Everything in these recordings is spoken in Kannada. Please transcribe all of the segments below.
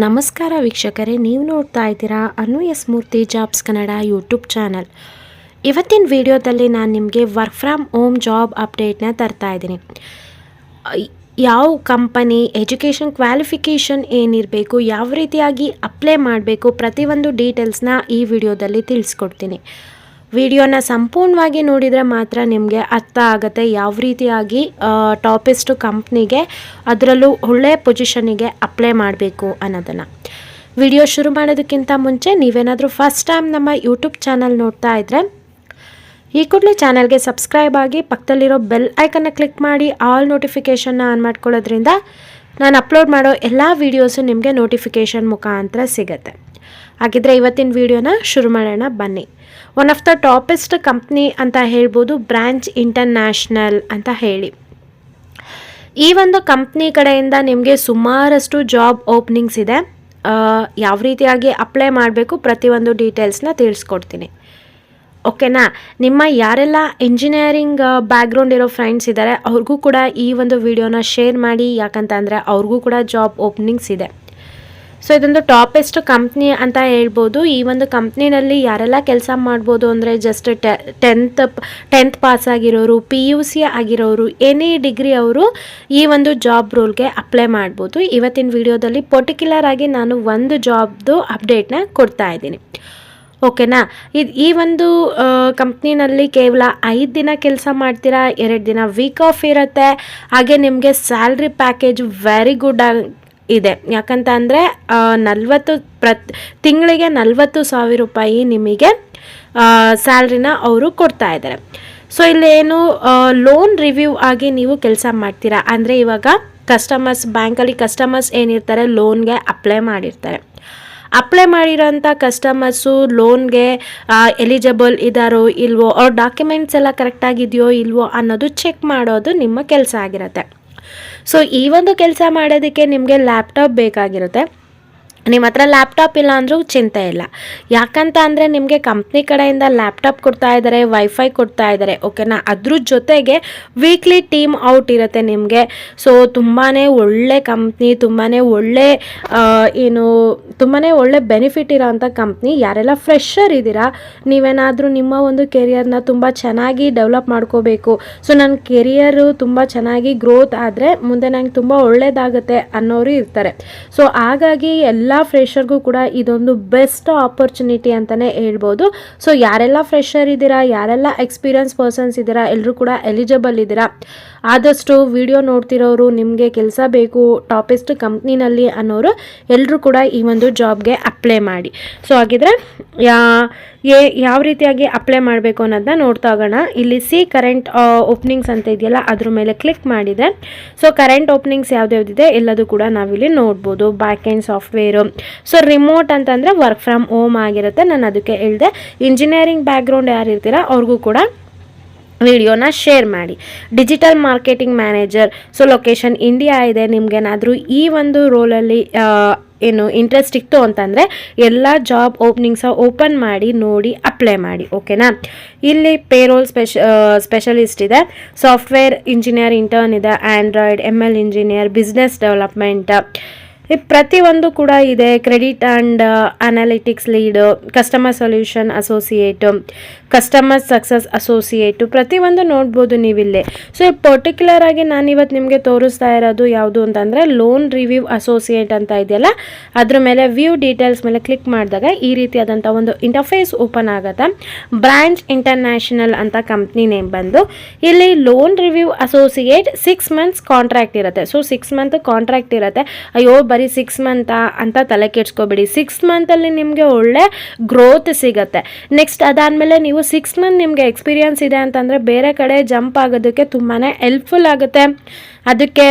ನಮಸ್ಕಾರ ವೀಕ್ಷಕರೇ, ನೀವು ನೋಡ್ತಾ ಇದ್ದೀರಾ ಅನು ಎಸ್ ಮೂರ್ತಿ ಜಾಬ್ಸ್ ಕನ್ನಡ ಯೂಟ್ಯೂಬ್ ಚಾನಲ್. ಇವತ್ತಿನ ವಿಡಿಯೋದಲ್ಲಿ ನಾನು ನಿಮಗೆ ವರ್ಕ್ ಫ್ರಮ್ ಹೋಮ್ ಜಾಬ್ ಅಪ್ಡೇಟ್ನ ತರ್ತಾ ಇದ್ದೀನಿ. ಯಾವ ಕಂಪನಿ, ಎಜುಕೇಷನ್ ಕ್ವಾಲಿಫಿಕೇಷನ್ ಏನಿರಬೇಕು, ಯಾವ ರೀತಿಯಾಗಿ ಅಪ್ಲೈ ಮಾಡಬೇಕು, ಪ್ರತಿಯೊಂದು ಡೀಟೇಲ್ಸ್ನ ಈ ವಿಡಿಯೋದಲ್ಲಿ ತಿಳಿಸ್ಕೊಡ್ತೀನಿ. ವಿಡಿಯೋನ ಸಂಪೂರ್ಣವಾಗಿ ನೋಡಿದರೆ ಮಾತ್ರ ನಿಮಗೆ ಅರ್ಥ ಆಗುತ್ತೆ ಯಾವ ರೀತಿಯಾಗಿ ಟಾಪೆಸ್ಟ್ ಕಂಪ್ನಿಗೆ, ಅದರಲ್ಲೂ ಒಳ್ಳೆಯ ಪೊಸಿಷನಿಗೆ ಅಪ್ಲೈ ಮಾಡಬೇಕು ಅನ್ನೋದನ್ನು. ವಿಡಿಯೋ ಶುರು ಮಾಡೋದಕ್ಕಿಂತ ಮುಂಚೆ ನೀವೇನಾದರೂ ಫಸ್ಟ್ ಟೈಮ್ ನಮ್ಮ ಯೂಟ್ಯೂಬ್ ಚಾನಲ್ ನೋಡ್ತಾ ಇದ್ದರೆ ಈ ಕೂಡಲೇ ಚಾನಲ್ಗೆ ಸಬ್ಸ್ಕ್ರೈಬ್ ಆಗಿ ಪಕ್ಕದಲ್ಲಿರೋ ಬೆಲ್ ಐಕನ್ನ ಕ್ಲಿಕ್ ಮಾಡಿ ಆಲ್ ನೋಟಿಫಿಕೇಷನ್ನ ಆನ್ ಮಾಡ್ಕೊಳ್ಳೋದ್ರಿಂದ ನಾನು ಅಪ್ಲೋಡ್ ಮಾಡೋ ಎಲ್ಲ ವೀಡಿಯೋಸು ನಿಮಗೆ ನೋಟಿಫಿಕೇಷನ್ ಮುಖಾಂತರ ಸಿಗುತ್ತೆ. ಹಾಗಿದ್ರೆ ಇವತ್ತಿನ ವಿಡಿಯೋನ ಶುರು ಮಾಡೋಣ ಬನ್ನಿ. One of the toppest company ಅಂತ ಹೇಳ್ಬೋದು, ಬ್ರಾಂಚ್ ಇಂಟರ್ನ್ಯಾಷನಲ್ ಅಂತ ಹೇಳಿ. ಈ ಒಂದು ಕಂಪ್ನಿ ಕಡೆಯಿಂದ ನಿಮಗೆ ಸುಮಾರಷ್ಟು ಜಾಬ್ ಓಪನಿಂಗ್ಸ್ ಇದೆ. ಯಾವ ರೀತಿಯಾಗಿ ಅಪ್ಲೈ ಮಾಡಬೇಕು ಪ್ರತಿಯೊಂದು ಡೀಟೇಲ್ಸ್ನ ತಿಳಿಸ್ಕೊಡ್ತೀನಿ. ಓಕೆನಾ? ನಿಮ್ಮ ಯಾರೆಲ್ಲ ಇಂಜಿನಿಯರಿಂಗ್ ಬ್ಯಾಕ್ಗ್ರೌಂಡ್ ಇರೋ ಫ್ರೆಂಡ್ಸ್ ಇದ್ದಾರೆ ಅವ್ರಿಗೂ ಕೂಡ ಈ ಒಂದು ವಿಡಿಯೋನ ಶೇರ್ ಮಾಡಿ, ಯಾಕಂತಂದರೆ ಅವ್ರಿಗೂ ಕೂಡ ಜಾಬ್ ಓಪನಿಂಗ್ಸ್ ಇದೆ. ಸೊ ಇದೊಂದು ಟಾಪೆಸ್ಟ್ ಕಂಪ್ನಿ ಅಂತ ಹೇಳ್ಬೋದು. ಈ ಒಂದು ಕಂಪ್ನಿನಲ್ಲಿ ಯಾರೆಲ್ಲ ಕೆಲಸ ಮಾಡ್ಬೋದು ಅಂದರೆ ಜಸ್ಟ್ ಟೆಂತ್ ಪಾಸ್ ಆಗಿರೋರು, PUC ಆಗಿರೋರು, ಎನಿ ಡಿಗ್ರಿ ಅವರು ಈ ಒಂದು ಜಾಬ್ ರೋಲ್ಗೆ ಅಪ್ಲೈ ಮಾಡ್ಬೋದು. ಇವತ್ತಿನ ವಿಡಿಯೋದಲ್ಲಿ ಪರ್ಟಿಕ್ಯುಲರ್ ಆಗಿ ನಾನು ಒಂದು ಜಾಬ್ದು ಅಪ್ಡೇಟ್ನ ಕೊಡ್ತಾ ಇದ್ದೀನಿ. ಓಕೆನಾ? ಈ ಒಂದು ಕಂಪ್ನಿನಲ್ಲಿ ಕೇವಲ 5 ದಿನ ಕೆಲಸ ಮಾಡ್ತೀರಾ, 2 ದಿನ ವೀಕ್ ಆಫ್ ಇರುತ್ತೆ. ಹಾಗೆ ನಿಮಗೆ ಸ್ಯಾಲ್ರಿ ಪ್ಯಾಕೇಜ್ ವೆರಿ ಗುಡ್ ಇದೆ. ಯಾಕಂತ ಅಂದರೆ ತಿಂಗಳಿಗೆ 40,000 ರೂಪಾಯಿ ನಿಮಗೆ ಸ್ಯಾಲ್ರಿನ ಅವರು ಕೊಡ್ತಾ ಇದ್ದಾರೆ. ಸೊ ಇಲ್ಲೇನು ಲೋನ್ ರಿವ್ಯೂ ಆಗಿ ನೀವು ಕೆಲಸ ಮಾಡ್ತೀರಾ ಅಂದರೆ, ಇವಾಗ ಕಸ್ಟಮರ್ಸ್, ಬ್ಯಾಂಕಲ್ಲಿ ಕಸ್ಟಮರ್ಸ್ ಏನಿರ್ತಾರೆ ಲೋನ್ಗೆ ಅಪ್ಲೈ ಮಾಡಿರ್ತಾರೆ. ಅಪ್ಲೈ ಮಾಡಿರೋಂಥ ಕಸ್ಟಮರ್ಸು ಲೋನ್ಗೆ ಎಲಿಜಿಬಲ್ ಇದ್ದಾರೋ ಇಲ್ವೋ, ಅವ್ರ ಡಾಕ್ಯುಮೆಂಟ್ಸ್ ಎಲ್ಲ ಕರೆಕ್ಟಾಗಿದೆಯೋ ಇಲ್ವೋ ಅನ್ನೋದು ಚೆಕ್ ಮಾಡೋದು ನಿಮ್ಮ ಕೆಲಸ ಆಗಿರುತ್ತೆ. ಸೊ ಈ ಒಂದು ಕೆಲಸ ಮಾಡೋದಕ್ಕೆ ನಿಮಗೆ ಲ್ಯಾಪ್ಟಾಪ್ ಬೇಕಾಗಿರುತ್ತೆ. ನಿಮ್ಮ ಹತ್ರ ಲ್ಯಾಪ್ಟಾಪ್ ಇಲ್ಲ ಅಂದರೂ ಚಿಂತೆ ಇಲ್ಲ. ಯಾಕಂತ ಅಂದರೆ ನಿಮಗೆ ಕಂಪ್ನಿ ಕಡೆಯಿಂದ ಲ್ಯಾಪ್ಟಾಪ್ ಕೊಡ್ತಾ ಇದ್ದಾರೆ, ವೈಫೈ ಕೊಡ್ತಾ ಇದ್ದಾರೆ. ಓಕೆನಾ? ಅದ್ರ ಜೊತೆಗೆ ವೀಕ್ಲಿ ಟೀಮ್ ಔಟ್ ಇರುತ್ತೆ ನಿಮಗೆ. ಸೊ ತುಂಬಾ ಒಳ್ಳೆ ಕಂಪ್ನಿ, ತುಂಬಾ ಒಳ್ಳೆ ಬೆನಿಫಿಟ್ ಇರೋವಂಥ ಕಂಪ್ನಿ. ಯಾರೆಲ್ಲ ಫ್ರೆಶರ್ ಇದ್ದೀರಾ, ನೀವೇನಾದರೂ ನಿಮ್ಮ ಒಂದು ಕೆರಿಯರ್ನ ತುಂಬ ಚೆನ್ನಾಗಿ ಡೆವಲಪ್ ಮಾಡ್ಕೋಬೇಕು, ಸೊ ನನ್ನ ಕೆರಿಯರು ತುಂಬ ಚೆನ್ನಾಗಿ ಗ್ರೋತ್ ಆದರೆ ಮುಂದೆ ನಂಗೆ ತುಂಬ ಒಳ್ಳೆಯದಾಗುತ್ತೆ ಅನ್ನೋರು ಇರ್ತಾರೆ. ಸೊ ಹಾಗಾಗಿ ಎಲ್ಲ ಫ್ರೆಶರ್ಗೂ ಕೂಡ ಇದೊಂದು ಬೆಸ್ಟ್ ಆಪರ್ಚುನಿಟಿ ಅಂತಲೇ ಹೇಳ್ಬೋದು. ಸೊ ಯಾರೆಲ್ಲ ಫ್ರೆಶರ್ ಇದ್ದೀರಾ, ಯಾರೆಲ್ಲ ಎಕ್ಸ್ಪೀರಿಯನ್ಸ್ ಪರ್ಸನ್ಸ್ ಇದ್ದೀರಾ, ಎಲ್ಲರೂ ಕೂಡ ಎಲಿಜಿಬಲ್ ಇದ್ದೀರಾ. ಆದಷ್ಟು ವಿಡಿಯೋ ನೋಡ್ತಿರೋರು, ನಿಮಗೆ ಕೆಲಸ ಬೇಕು ಟಾಪೆಸ್ಟ್ ಕಂಪ್ನಿನಲ್ಲಿ ಅನ್ನೋರು ಎಲ್ಲರೂ ಕೂಡ ಈ ಒಂದು ಜಾಬ್ಗೆ ಅಪ್ಲೈ ಮಾಡಿ. ಸೊ ಹಾಗಿದ್ರೆ ಯಾವ ರೀತಿಯಾಗಿ ಅಪ್ಲೈ ಮಾಡಬೇಕು ಅನ್ನೋದನ್ನ ನೋಡ್ತಾ ಹೋಗೋಣ. ಇಲ್ಲಿ ಕರೆಂಟ್ ಓಪನಿಂಗ್ಸ್ ಅಂತ ಇದೆಯಲ್ಲ, ಅದ್ರ ಮೇಲೆ ಕ್ಲಿಕ್ ಮಾಡಿದರೆ ಸೊ ಕರೆಂಟ್ ಓಪನಿಂಗ್ಸ್ ಯಾವ್ದ್ಯಾವ್ದಿದೆ ಎಲ್ಲದೂ ಕೂಡ ನಾವಿಲ್ಲಿ ನೋಡ್ಬೋದು. Back end software, so remote ಅಂತಂದರೆ ವರ್ಕ್ ಫ್ರಮ್ ಹೋಮ್ ಆಗಿರುತ್ತೆ. ನಾನು ಅದಕ್ಕೆ ಹೇಳಿದೆ, ಇಂಜಿನಿಯರಿಂಗ್ ಬ್ಯಾಕ್ಗ್ರೌಂಡ್ ಯಾರು ಇರ್ತೀರಾ ಅವ್ರಿಗೂ ಕೂಡ ವಿಡಿಯೋನ ಶೇರ್ ಮಾಡಿ. Digital marketing manager, so location India ಇದೆ. ನಿಮ್ಗೇನಾದರೂ ಈ ಒಂದು ರೋಲಲ್ಲಿ ಇಂಟ್ರೆಸ್ಟ್ ಇತ್ತು ಅಂತಂದರೆ ಎಲ್ಲ ಜಾಬ್ ಓಪನ್ ಮಾಡಿ ನೋಡಿ ಅಪ್ಲೈ ಮಾಡಿ. ಓಕೆನಾ? ಇಲ್ಲಿ ಪೇರೋಲ್ ಸ್ಪೆಷಲಿಸ್ಟ್ ಇದೆ, ಸಾಫ್ಟ್ವೇರ್ ಇಂಜಿನಿಯರ್ ಇಂಟರ್ನ್ ಇದೆ, Android, ML engineer, business development, ಪ್ರತಿಯೊಂದು ಕೂಡ ಇದೆ. Credit and analytics lead, customer solution associate, customer success associate, ಪ್ರತಿಯೊಂದು ನೋಡ್ಬೋದು ನೀವಿಲ್ಲಿ. ಸೊ ಪರ್ಟಿಕ್ಯುಲರ್ ಆಗಿ ನಾನಿವತ್ತು ನಿಮಗೆ ತೋರಿಸ್ತಾ ಇರೋದು ಯಾವುದು ಅಂತಂದರೆ ಲೋನ್ ರಿವ್ಯೂ ಅಸೋಸಿಯೇಟ್ ಅಂತ ಇದೆಯಲ್ಲ, ಅದ್ರ ಮೇಲೆ ವ್ಯೂ ಡೀಟೇಲ್ಸ್ ಮೇಲೆ ಕ್ಲಿಕ್ ಮಾಡಿದಾಗ ಈ ರೀತಿಯಾದಂಥ ಒಂದು ಇಂಟರ್ಫೇಸ್ ಓಪನ್ ಆಗುತ್ತೆ. ಬ್ರಾಂಚ್ ಇಂಟರ್ನ್ಯಾಷನಲ್ ಅಂತ ಕಂಪ್ನಿ ನೇಮ್ ಬಂದು, ಇಲ್ಲಿ loan review associate 6 months contract ಇರುತ್ತೆ. ಸೊ 6 month ಕಾಂಟ್ರಾಕ್ಟ್ ಇರುತ್ತೆ. ಅಯ್ಯೋ ಬರೀ 6 month ಅಂತ ತಲೆ ಕೆಡ್ಸ್ಕೊಬೇಡಿ. 6 monthಲ್ಲಿ ನಿಮಗೆ ಒಳ್ಳೆ ಗ್ರೋತ್ ಸಿಗುತ್ತೆ. ನೆಕ್ಸ್ಟ್ ಅದಾದಮೇಲೆ ನೀವು 6 month ನಿಮಗೆ ಎಕ್ಸ್ಪೀರಿಯನ್ಸ್ ಇದೆ ಅಂತಂದರೆ ಬೇರೆ ಕಡೆ ಜಂಪ್ ಆಗೋದಕ್ಕೆ ತುಂಬಾ ಹೆಲ್ಪ್ಫುಲ್ ಆಗುತ್ತೆ. ಅದಕ್ಕೆ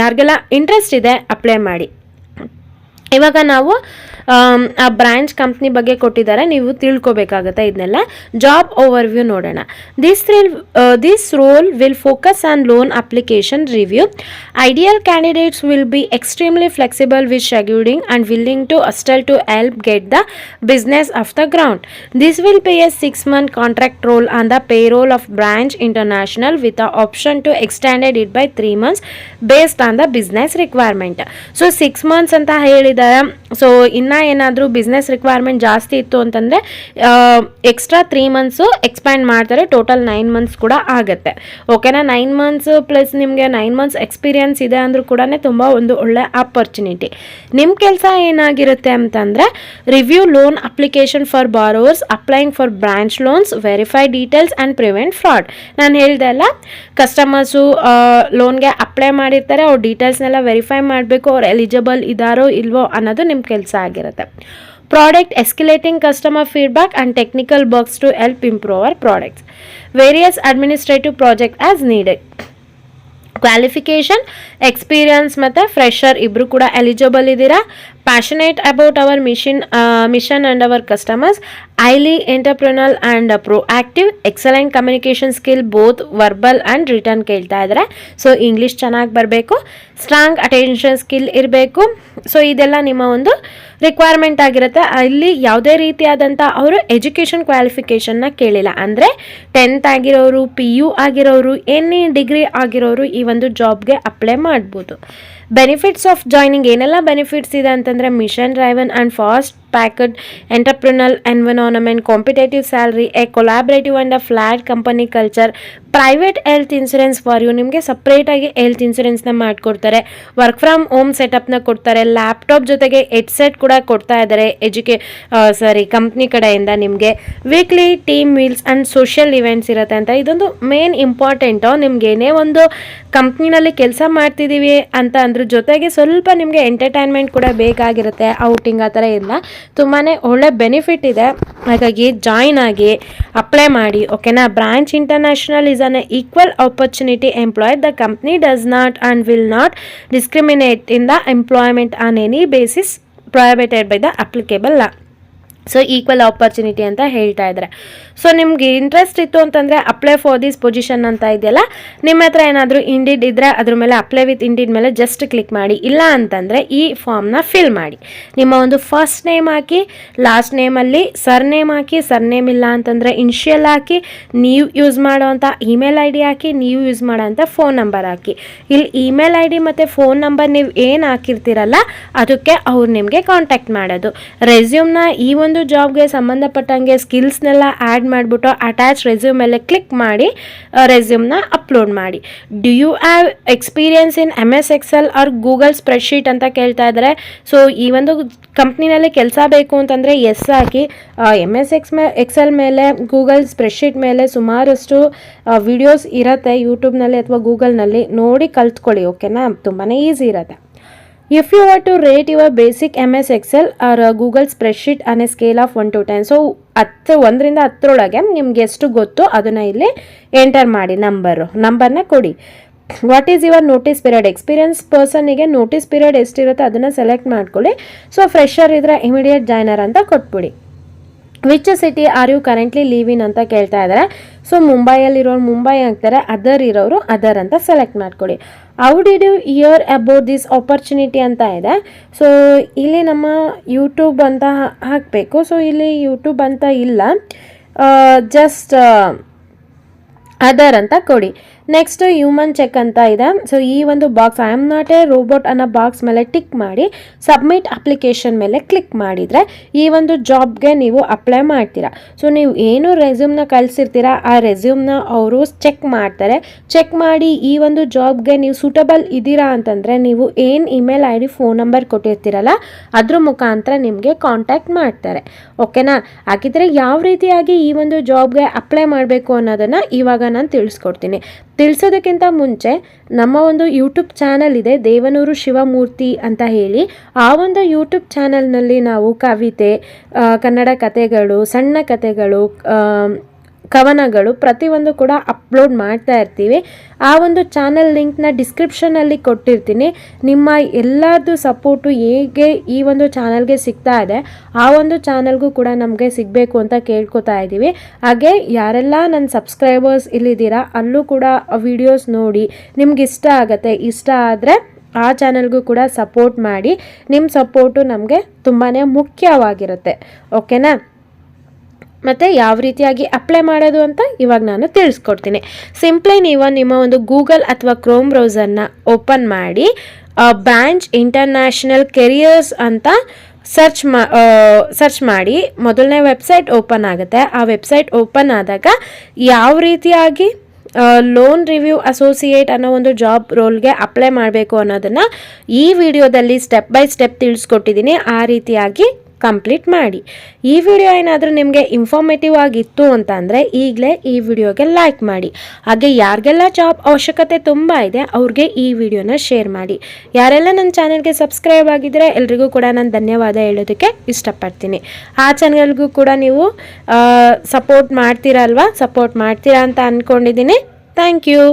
ಯಾರಿಗೆಲ್ಲ ಇಂಟ್ರೆಸ್ಟ್ ಇದೆ ಅಪ್ಲೈ ಮಾಡಿ. ಇವಾಗ ನಾವು ಆ ಬ್ರಾಂಚ್ ಕಂಪ್ನಿ ಬಗ್ಗೆ ಕೊಟ್ಟಿದ್ದಾರೆ, ನೀವು ತಿಳ್ಕೊಬೇಕಾಗತ್ತೆ ಇದನ್ನೆಲ್ಲ. ಜಾಬ್ ಓವರ್ವ್ಯೂ ನೋಡೋಣ. This roll will focus on loan application review. Ideal candidates will be extremely flexible with scheduling and willing to hustle to help get the business off the ground. This will be a 6-month contract role on the payroll of Branch International with the option to extend it by 3 months based on the business requirement. So 6 months ಅಂತ ಹೇಳಿದ್ದಾರೆ. ಸೊ ಇನ್ನು ಏನಾದರೂ ಬಿಸ್ನೆಸ್ ರಿಕ್ವೈರ್ಮೆಂಟ್ ಜಾಸ್ತಿ ಇತ್ತು ಅಂತಂದರೆ ಎಕ್ಸ್ಟ್ರಾ 3 ಮಂತ್ಸು ಎಕ್ಸ್ಪ್ಯಾಂಡ್ ಮಾಡ್ತಾರೆ, ಟೋಟಲ್ 9 ಮಂತ್ಸ್ ಕೂಡ ಆಗುತ್ತೆ. ಓಕೆನಾ, 9 ಮಂತ್ಸ್ ಪ್ಲಸ್ ನಿಮಗೆ 9 ಮಂತ್ಸ್ ಎಕ್ಸ್ಪೀರಿಯನ್ಸ್ ಇದೆ ಅಂದರೂ ಕೂಡ ತುಂಬ ಒಂದು ಒಳ್ಳೆ ಆಪರ್ಚುನಿಟಿ. ನಿಮ್ಮ ಕೆಲಸ ಏನಾಗಿರುತ್ತೆ ಅಂತಂದರೆ review loan application for borrowers applying for branch loans, verify details and prevent fraud. ನಾನು ಹೇಳಿದೆ ಅಲ್ಲ, ಕಸ್ಟಮರ್ಸು ಲೋನ್ಗೆ ಅಪ್ಲೈ ಮಾಡಿರ್ತಾರೆ, ಅವ್ರ ಡೀಟೇಲ್ಸ್ನೆಲ್ಲ ವೆರಿಫೈ ಮಾಡಬೇಕು, ಅವ್ರು ಎಲಿಜಿಬಲ್ ಇದ್ದಾರೋ ಇಲ್ವೋ ಅನ್ನೋದು ನಿಮ್ಮ ಕೆಲಸ ಆಗಿರುತ್ತೆ. Product escalating customer feedback and technical works to help improve our products. Various administrative project as needed. Qualification, experience ಮತ್ತು ಫ್ರೆಷರ್ ಇಬ್ಬರು ಕೂಡ ಎಲಿಜಿಬಲ್ ಇದ್ದೀರಾ. Passionate about our mission and our customers, highly entrepreneurial and proactive, excellent communication skill both verbal and written ಕೇಳ್ತಾ ಇದ್ದಾರೆ. ಸೊ ಇಂಗ್ಲೀಷ್ ಚೆನ್ನಾಗಿ ಬರಬೇಕು, ಸ್ಟ್ರಾಂಗ್ ಅಟೆನ್ಷನ್ ಸ್ಕಿಲ್ ಇರಬೇಕು. ಸೊ ಇದೆಲ್ಲ ನಿಮ್ಮ ಒಂದು ರಿಕ್ವೈರ್ಮೆಂಟ್ ಆಗಿರುತ್ತೆ. ಇಲ್ಲಿ ಯಾವುದೇ ರೀತಿಯಾದಂಥ ಅವರು ಎಜುಕೇಷನ್ ಕ್ವಾಲಿಫಿಕೇಷನ್ನ ಕೇಳಿಲ್ಲ, ಅಂದರೆ 10th ಆಗಿರೋರು, PU ಆಗಿರೋರು, ಎನಿ ಡಿಗ್ರಿ ಆಗಿರೋರು ಈ ಒಂದು ಜಾಬ್ಗೆ ಅಪ್ಲೈ ಮಾಡ್ಬೋದು. ಬೆನಿಫಿಟ್ಸ್ ಆಫ್ ಜಾಯ್ನಿಂಗ್, ಏನೆಲ್ಲ ಬೆನಿಫಿಟ್ಸ್ ಇದೆ ಅಂತಂದರೆ mission driven and fast packed entrepreneurial environment, competitive salary, a collaborative and a flat company culture, private health insurance for you, ನಿಮಗೆ ಸಪ್ರೇಟಾಗಿ ಹೆಲ್ತ್ ಇನ್ಸೂರೆನ್ಸ್ನ ಮಾಡಿಕೊಡ್ತಾರೆ, ವರ್ಕ್ ಫ್ರಮ್ ಹೋಮ್ ಸೆಟಪ್ನ ಕೊಡ್ತಾರೆ, ಲ್ಯಾಪ್ಟಾಪ್ ಜೊತೆಗೆ ಹೆಡ್ಸೆಟ್ ಕೂಡ ಕೊಡ್ತಾ ಇದ್ದಾರೆ ಕಂಪ್ನಿ ಕಡೆಯಿಂದ ನಿಮಗೆ. Weekly team meals and social events ಇರುತ್ತೆ ಅಂತ. ಇದೊಂದು ಮೇನ್ ಇಂಪಾರ್ಟೆಂಟು. ನಿಮ್ಗೆ ಏನೇ ಒಂದು ಕಂಪ್ನಿನಲ್ಲಿ ಕೆಲಸ ಮಾಡ್ತಿದ್ದೀವಿ ಅಂತ ಅದ್ರ ಜೊತೆಗೆ ಸ್ವಲ್ಪ ನಿಮಗೆ ಎಂಟರ್ಟೈನ್ಮೆಂಟ್ ಕೂಡ ಬೇಕಾಗಿರುತ್ತೆ, ಔಟಿಂಗ್ ಆ ಥರ ಇಲ್ಲ. ತುಂಬಾ ಒಳ್ಳೆ ಬೆನಿಫಿಟ್ ಇದೆ, ಹಾಗಾಗಿ ಜಾಯಿನ್ ಆಗಿ ಅಪ್ಲೈ ಮಾಡಿ. ಓಕೆನಾ. Branch international is an equal opportunity employer. The company does not and will not discriminate in the employment on any basis prohibited by the applicable law. So equal opportunity ಅಂತ ಹೇಳ್ತಾ ಇದ್ದಾರೆ. ಸೊ ನಿಮ್ಗೆ ಇಂಟ್ರೆಸ್ಟ್ ಇತ್ತು ಅಂತಂದರೆ ಅಪ್ಲೈ ಫಾರ್ ದಿಸ್ ಪೊಸಿಷನ್ ಅಂತ ಇದೆಯಲ್ಲ, ನಿಮ್ಮ ಹತ್ರ ಏನಾದರೂ ಇಂಡಿಡ್ ಇದ್ದರೆ ಅದ್ರ ಮೇಲೆ ಅಪ್ಲೈ ವಿತ್ ಇಂಡಿಡ್ ಮೇಲೆ ಜಸ್ಟ್ ಕ್ಲಿಕ್ ಮಾಡಿ. ಇಲ್ಲ ಅಂತಂದರೆ ಈ ಫಾರ್ಮ್ನ ಫಿಲ್ ಮಾಡಿ. ನಿಮ್ಮ ಒಂದು ಫಸ್ಟ್ ನೇಮ್ ಹಾಕಿ, ಲಾಸ್ಟ್ ನೇಮಲ್ಲಿ ಸರ್ನೇಮ್ ಹಾಕಿ, ಸರ್ನೇಮ್ ಇಲ್ಲ ಅಂತಂದರೆ ಇನ್ಷಿಯಲ್ ಹಾಕಿ, ನೀವು ಯೂಸ್ ಮಾಡೋವಂಥ ಇಮೇಲ್ ID ಹಾಕಿ, ನೀವು ಯೂಸ್ ಮಾಡೋವಂಥ ಫೋನ್ ನಂಬರ್ ಹಾಕಿ. ಇಲ್ಲಿ ಇಮೇಲ್ ID ಮತ್ತು ಫೋನ್ ನಂಬರ್ ನೀವು ಏನು ಹಾಕಿರ್ತೀರಲ್ಲ ಅದಕ್ಕೆ ಅವ್ರು ನಿಮಗೆ ಕಾಂಟ್ಯಾಕ್ಟ್ ಮಾಡೋದು. ರೆಸ್ಯೂಮ್ನ ಈ ಒಂದು ಜಾಬ್ಗೆ ಸಂಬಂಧಪಟ್ಟಂಗೆ ಸ್ಕಿಲ್ಸ್ನೆಲ್ಲ ಆ್ಯಡ್ ಮಾಡಿಬಿಟ್ಟು ಅಟ್ಯಾಚ್ ರೆಸ್ಯೂಮ್ ಮೇಲೆ ಕ್ಲಿಕ್ ಮಾಡಿ ರೆಸ್ಯೂಮ್ನ ಅಪ್ಲೋಡ್ ಮಾಡಿ. Do you have experience in MS Excel or Google spreadsheet ಅಂತ ಕೇಳ್ತಾ ಇದ್ದಾರೆ. ಸೊ ಈ ಒಂದು ಕಂಪ್ನಿನಲ್ಲಿ ಕೆಲಸ ಬೇಕು ಅಂತಂದರೆ ಎಸ್ ಹಾಕಿ. MS Excel ಮೇಲೆ, ಗೂಗಲ್ ಸ್ಪ್ರೆಡ್ಶೀಟ್ ಮೇಲೆ ಸುಮಾರಷ್ಟು ವಿಡಿಯೋಸ್ ಇರುತ್ತೆ ಯೂಟ್ಯೂಬ್ನಲ್ಲಿ ಅಥವಾ ಗೂಗಲ್ನಲ್ಲಿ, ನೋಡಿ ಕಲ್ತ್ಕೊಳ್ಳಿ. ಓಕೆನಾ, ತುಂಬಾ ಈಸಿ ಇರುತ್ತೆ. If you were to rate your basic MS Excel or Google spreadsheet on a scale of 1 to 10, so 1ರಿಂದ 10 ನಿಮ್ಗೆ ಎಷ್ಟು ಗೊತ್ತೋ ಅದನ್ನು ಇಲ್ಲಿ ಎಂಟರ್ ಮಾಡಿ, ನಂಬರ್ನ ಕೊಡಿ. What is your notice period? Experience ಪರ್ಸನ್ನಿಗೆ ನೋಟಿಸ್ ಪೀರಿಯಡ್ ಎಷ್ಟಿರುತ್ತೆ ಅದನ್ನು ಸೆಲೆಕ್ಟ್ ಮಾಡ್ಕೊಳ್ಳಿ. ಸೊ ಫ್ರೆಷರ್ ಇದ್ರೆ ಇಮಿಡಿಯೇಟ್ ಜಾಯ್ನರ್ ಅಂತ ಕೊಟ್ಬಿಡಿ. Which city are you currently live in ಅಂತ ಕೇಳ್ತಾ ಇದ್ದಾರೆ. ಸೊ ಮುಂಬೈಯಲ್ಲಿರೋರು ಮುಂಬೈ ಆಗ್ತಾರೆ, ಅದರ್ ಇರೋರು ಅದರ್ ಅಂತ ಸೆಲೆಕ್ಟ್ ಮಾಡ್ಕೊಳ್ಳಿ. How did you hear about this opportunity ಅಂತ ಇದೆ. ಸೊ ಇಲ್ಲಿ ನಮ್ಮ ಯೂಟ್ಯೂಬ್ ಅಂತ ಹಾಕಬೇಕು. ಸೊ ಇಲ್ಲಿ ಯೂಟ್ಯೂಬ್ ಅಂತ ಇಲ್ಲ, ಜಸ್ಟ್ ಅದರ್ ಅಂತ ಕೊಡಿ. ನೆಕ್ಸ್ಟ್ ಹ್ಯೂಮನ್ ಚೆಕ್ ಅಂತ ಇದೆ. ಸೊ ಈ ಒಂದು box I am not A robot ಅನ್ನೋ ಬಾಕ್ಸ್ ಮೇಲೆ ಟಿಕ್ ಮಾಡಿ ಸಬ್ಮಿಟ್ ಅಪ್ಲಿಕೇಶನ್ ಮೇಲೆ ಕ್ಲಿಕ್ ಮಾಡಿದರೆ ಈ ಒಂದು ಜಾಬ್ಗೆ ನೀವು ಅಪ್ಲೈ ಮಾಡ್ತೀರಾ. ಸೊ ನೀವು ಏನು ರೆಸ್ಯೂಮ್ನ ಕಳಿಸಿರ್ತೀರಾ ಆ ರೆಸ್ಯೂಮ್ನ ಅವರು ಚೆಕ್ ಮಾಡ್ತಾರೆ. ಚೆಕ್ ಮಾಡಿ ಈ ಒಂದು ಜಾಬ್ಗೆ ನೀವು ಸೂಟಬಲ್ ಇದ್ದೀರಾ ಅಂತಂದರೆ ನೀವು ಏನು ಇಮೇಲ್ ID ಫೋನ್ ನಂಬರ್ ಕೊಟ್ಟಿರ್ತೀರಲ್ಲ ಅದ್ರ ಮುಖಾಂತರ ನಿಮಗೆ ಕಾಂಟ್ಯಾಕ್ಟ್ ಮಾಡ್ತಾರೆ. ಓಕೆನಾ. ಹಾಗಿದ್ರೆ ಯಾವ ರೀತಿಯಾಗಿ ಈ ಒಂದು ಜಾಬ್ಗೆ ಅಪ್ಲೈ ಮಾಡಬೇಕು ಅನ್ನೋದನ್ನು ಇವಾಗ ನಾನು ತಿಳಿಸ್ಕೊಡ್ತೀನಿ. ತಿಳಿಸೋದಕ್ಕಿಂತ ಮುಂಚೆ ನಮ್ಮ ಒಂದು ಯೂಟ್ಯೂಬ್ ಚಾನಲ್ ಇದೆ, ದೇವನೂರು ಶಿವಮೂರ್ತಿ ಅಂತ ಹೇಳಿ. ಆ ಒಂದು ಯೂಟ್ಯೂಬ್ ಚಾನಲ್ನಲ್ಲಿ ನಾವು ಕವಿತೆ, ಕನ್ನಡ ಕಥೆಗಳು, ಸಣ್ಣ ಕಥೆಗಳು, ಕವನಗಳು ಪ್ರತಿಯೊಂದು ಕೂಡ ಅಪ್ಲೋಡ್ ಮಾಡ್ತಾ ಇರ್ತೀವಿ. ಆ ಒಂದು ಚಾನಲ್ ಲಿಂಕ್ನ ಡಿಸ್ಕ್ರಿಪ್ಷನಲ್ಲಿ ಕೊಟ್ಟಿರ್ತೀನಿ. ನಿಮ್ಮ ಎಲ್ಲರದ್ದು ಸಪೋರ್ಟು ಹೇಗೆ ಈ ಒಂದು ಚಾನಲ್ಗೆ ಸಿಗ್ತಾ ಇದೆ ಆ ಒಂದು ಚಾನಲ್ಗೂ ಕೂಡ ನಮಗೆ ಸಿಗಬೇಕು ಅಂತ ಕೇಳ್ಕೊತಾ ಇದ್ದೀವಿ. ಹಾಗೆ ಯಾರೆಲ್ಲ ನನ್ನ ಸಬ್ಸ್ಕ್ರೈಬರ್ಸ್ ಇಲ್ಲಿದ್ದೀರಾ ಅಲ್ಲೂ ಕೂಡ ವಿಡಿಯೋಸ್ ನೋಡಿ ನಿಮ್ಗೆ ಇಷ್ಟ ಆಗುತ್ತೆ. ಇಷ್ಟ ಆದರೆ ಆ ಚಾನಲ್ಗೂ ಕೂಡ ಸಪೋರ್ಟ್ ಮಾಡಿ. ನಿಮ್ಮ ಸಪೋರ್ಟು ನಮಗೆ ತುಂಬಾ ಮುಖ್ಯವಾಗಿರುತ್ತೆ. ಓಕೆನಾ? ಮತ್ತು ಯಾವ ರೀತಿಯಾಗಿ ಅಪ್ಲೈ ಮಾಡೋದು ಅಂತ ಇವಾಗ ನಾನು ತಿಳಿಸ್ಕೊಡ್ತೀನಿ. ಸಿಂಪ್ಲಿ ನೀವು ನಿಮ್ಮ ಒಂದು ಗೂಗಲ್ ಅಥವಾ ಕ್ರೋಮ್ ಬ್ರೌಸರ್ನ ಓಪನ್ ಮಾಡಿ ಬ್ಯಾಂಚ್ ಇಂಟರ್ನ್ಯಾಷನಲ್ ಕೆರಿಯರ್ಸ್ ಅಂತ ಸರ್ಚ್ ಮಾಡಿ ಮೊದಲನೇ ವೆಬ್ಸೈಟ್ ಓಪನ್ ಆಗುತ್ತೆ. ಆ ವೆಬ್ಸೈಟ್ ಓಪನ್ ಆದಾಗ ಯಾವ ರೀತಿಯಾಗಿ ಲೋನ್ ರಿವ್ಯೂ ಅಸೋಸಿಯೇಟ್ ಅನ್ನೋ ಒಂದು ಜಾಬ್ ರೋಲ್ಗೆ ಅಪ್ಲೈ ಮಾಡಬೇಕು ಅನ್ನೋದನ್ನು ಈ ವಿಡಿಯೋದಲ್ಲಿ ಸ್ಟೆಪ್ ಬೈ ಸ್ಟೆಪ್ ತಿಳಿಸ್ಕೊಟ್ಟಿದ್ದೀನಿ. ಆ ರೀತಿಯಾಗಿ ಕಂಪ್ಲೀಟ್ ಮಾಡಿ. ಈ ವಿಡಿಯೋ ಏನಾದರೂ ನಿಮಗೆ ಇನ್ಫಾರ್ಮೇಟಿವ್ ಆಗಿತ್ತು ಅಂತ ಅಂದರೆ ಈಗಲೇ ಈ ವಿಡಿಯೋಗೆ ಲೈಕ್ ಮಾಡಿ. ಹಾಗೆ ಯಾರಿಗೆಲ್ಲ ಜಾಬ್ ಅವಶ್ಯಕತೆ ತುಂಬ ಇದೆ ಅವ್ರಿಗೆ ಈ ವಿಡಿಯೋನ ಶೇರ್ ಮಾಡಿ. ಯಾರೆಲ್ಲ ನನ್ನ ಚಾನಲ್ಗೆ ಸಬ್ಸ್ಕ್ರೈಬ್ ಆಗಿದ್ರೆ ಎಲ್ರಿಗೂ ಕೂಡ ನಾನು ಧನ್ಯವಾದ ಹೇಳೋದಕ್ಕೆ ಇಷ್ಟಪಡ್ತೀನಿ. ಆ ಚಾನಲ್ಗೂ ಕೂಡ ನೀವು ಸಪೋರ್ಟ್ ಮಾಡ್ತೀರಾ ಅಂತ ಅಂದ್ಕೊಂಡಿದ್ದೀನಿ. Thank you.